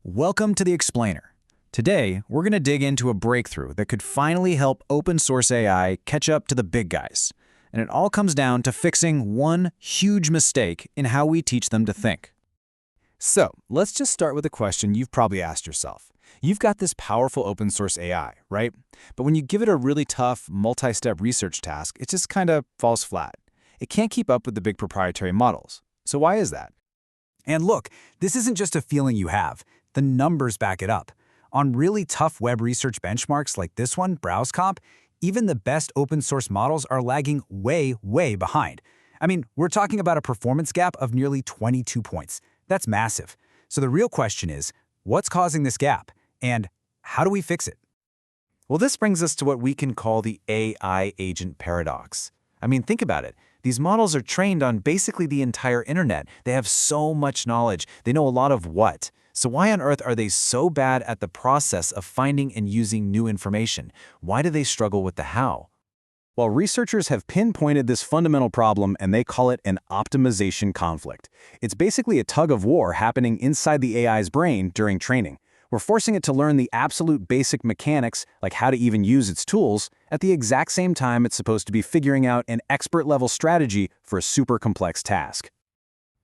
Welcome to The Explainer. Today, we're going to dig into a breakthrough that could finally help open source AI catch up to the big guys. And it all comes down to fixing one huge mistake in how we teach them to think. So, let's just start with a question you've probably asked yourself. You've got this powerful open source AI, right? But when you give it a really tough, multi-step research task, it just kind of falls flat. It can't keep up with the big proprietary models. So why is that? And look, this isn't just a feeling you have. The numbers back it up. On really tough web research benchmarks like this one, BrowseComp, even the best open source models are lagging way behind. I mean, we're talking about a performance gap of nearly 22 points. That's massive. So the real question is, what's causing this gap? And how do we fix it? Well, this brings us to what we can call the AI agent paradox. I mean, think about it. These models are trained on basically the entire internet. They have so much knowledge. They know a lot of what. So why on earth are they so bad at the process of finding and using new information? Why do they struggle with the how? Well, researchers have pinpointed this fundamental problem and they call it an optimization conflict. It's basically a tug of war happening inside the AI's brain during training. We're forcing it to learn the absolute basic mechanics, like how to even use its tools, at the exact same time it's supposed to be figuring out an expert-level strategy for a super complex task.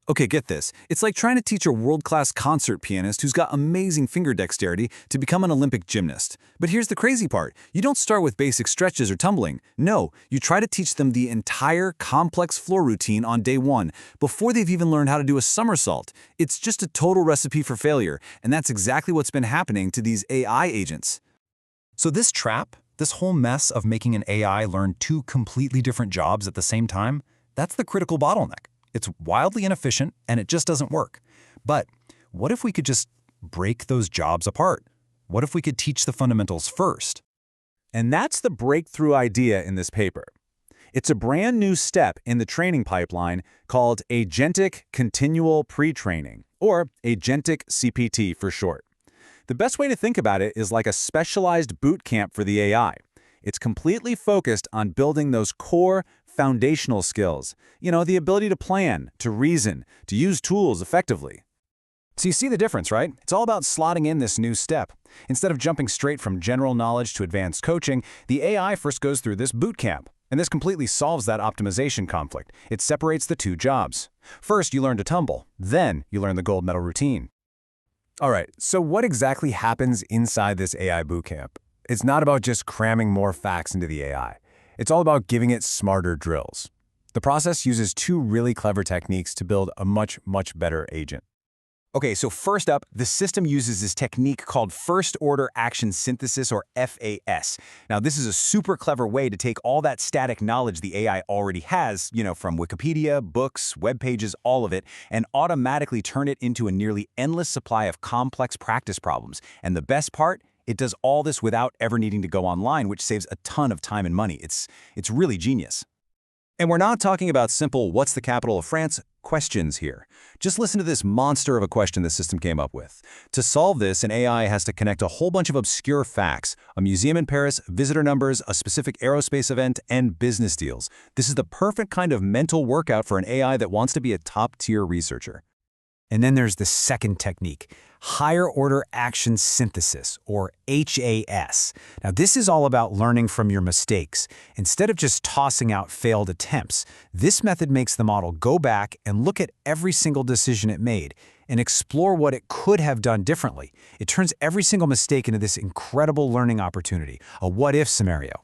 Okay, get this. It's like trying to teach a world-class concert pianist who's got amazing finger dexterity to become an Olympic gymnast. But here's the crazy part. You don't start with basic stretches or tumbling. No, you try to teach them the entire complex floor routine on day one, before they've even learned how to do a somersault. It's just a total recipe for failure, and that's exactly what's been happening to these AI agents. So this trap, this whole mess of making an AI learn two completely different jobs at the same time, that's the critical bottleneck. It's wildly inefficient, and it just doesn't work. But what if we could just break those jobs apart? What if we could teach the fundamentals first? And that's the breakthrough idea in this paper. It's a brand new step in the training pipeline called Agentic Continual Pre-Training, or Agentic CPT for short. The best way to think about it is like a specialized boot camp for the AI. It's completely focused on building those core foundational skills. You know, the ability to plan, to reason, to use tools effectively. So you see the difference, right? It's all about slotting in this new step. Instead of jumping straight from general knowledge to advanced coaching, the AI first goes through this boot camp. And this completely solves that optimization conflict. It separates the two jobs. First, you learn to tumble. Then, you learn the gold medal routine. All right, so what exactly happens inside this AI bootcamp? It's not about just cramming more facts into the AI. It's all about giving it smarter drills. The process uses two really clever techniques to build a much better agent. Okay, so first up, the system uses this technique called First-Order Action Synthesis, or FAS. Now, this is a super clever way to take all that static knowledge the AI already has, from Wikipedia, books, web pages, all of it, and automatically turn it into a nearly endless supply of complex practice problems. And the best part? It does all this without ever needing to go online, which saves a ton of time and money. It's really genius. And we're not talking about simple "what's the capital of France" questions here. Just listen to this monster of a question the system came up with. To solve this, an AI has to connect a whole bunch of obscure facts: a museum in Paris, visitor numbers, a specific aerospace event, and business deals. This is the perfect kind of mental workout for an AI that wants to be a top-tier researcher. And then there's the second technique, Higher Order Action Synthesis, or HAS. Now, this is all about learning from your mistakes. Instead of just tossing out failed attempts, this method makes the model go back and look at every single decision it made and explore what it could have done differently. It turns every single mistake into this incredible learning opportunity, a what-if scenario.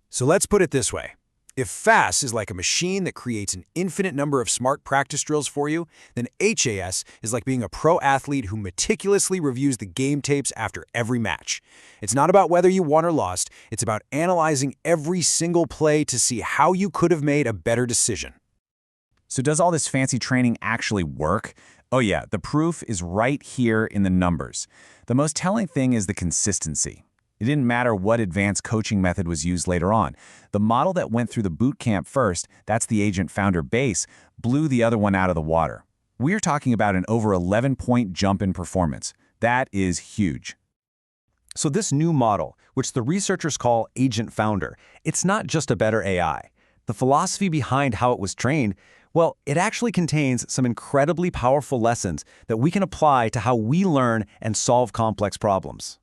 So let's put it this way. If FAS is like a machine that creates an infinite number of smart practice drills for you, then HAS is like being a pro athlete who meticulously reviews the game tapes after every match. It's not about whether you won or lost, it's about analyzing every single play to see how you could have made a better decision. So does all this fancy training actually work? Oh yeah, the proof is right here in the numbers. The most telling thing is the consistency. It didn't matter what advanced coaching method was used later on. The model that went through the boot camp first, that's the agent founder base, blew the other one out of the water. We're talking about an over 11-point jump in performance. That is huge. So this new model, which the researchers call Agent Founder, it's not just a better AI. The philosophy behind how it was trained, Well, it actually contains some incredibly powerful lessons that we can apply to how we learn and solve complex problems.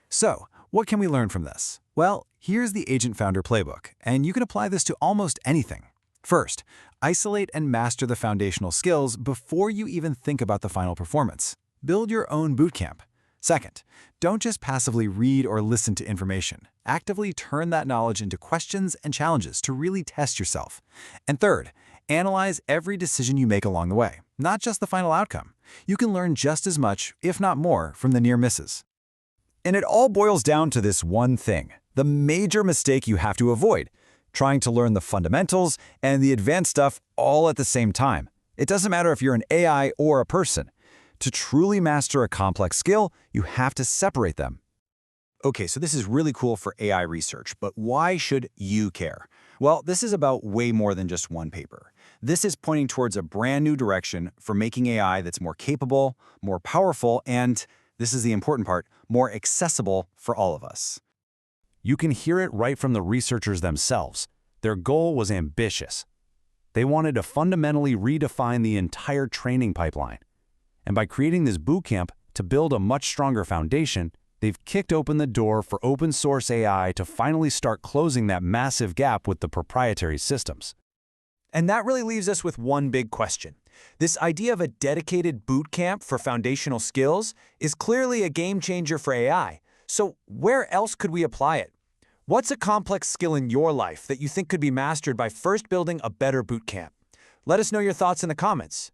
So, what can we learn from this? Well, here's the Agent Founder Playbook, and you can apply this to almost anything. First, isolate and master the foundational skills before you even think about the final performance. Build your own bootcamp. Second, don't just passively read or listen to information. Actively turn that knowledge into questions and challenges to really test yourself. And third, analyze every decision you make along the way, not just the final outcome. You can learn just as much, if not more, from the near misses. And it all boils down to this one thing, the major mistake you have to avoid: trying to learn the fundamentals and the advanced stuff all at the same time. It doesn't matter if you're an AI or a person. To truly master a complex skill, you have to separate them. Okay, so this is really cool for AI research, but why should you care? Well, this is about way more than just one paper. This is pointing towards a brand new direction for making AI that's more capable, more powerful, and, this is the important part, more accessible for all of us. You can hear it right from the researchers themselves. Their goal was ambitious. They wanted to fundamentally redefine the entire training pipeline. And by creating this bootcamp to build a much stronger foundation, they've kicked open the door for open source AI to finally start closing that massive gap with the proprietary systems. And that really leaves us with one big question. This idea of a dedicated bootcamp for foundational skills is clearly a game changer for AI. So where else could we apply it? What's a complex skill in your life that you think could be mastered by first building a better bootcamp? Let us know your thoughts in the comments.